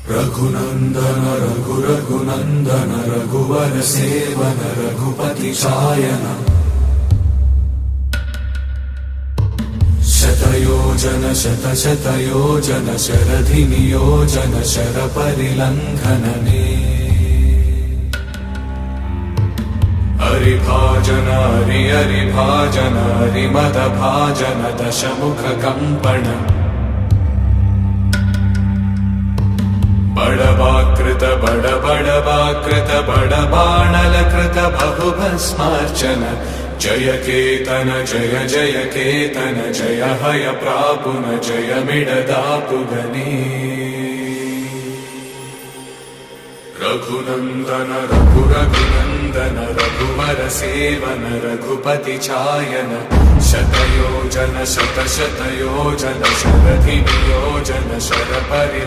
रघुनंदन रघुनंदन रघुवर seven Raghupati चायन शतयोजन शतशतयोजन शरधि नियोजन sir परिलंघनने हरिभाजन हरिभाजन हरिमद भाजन दशमुख कंपन बड़वाकृत बड़वाकृत बड़बाणलकृत बहुभस्मार्चन जय केतन जय जय केतन जय हय प्रापुन जय मिडदापुगने रघुनंदन रघुनंदन रघुवर सेवन रघुपति चायन शतयोजन शतशतयोजन शरधि नियोजन शर परिलंघनने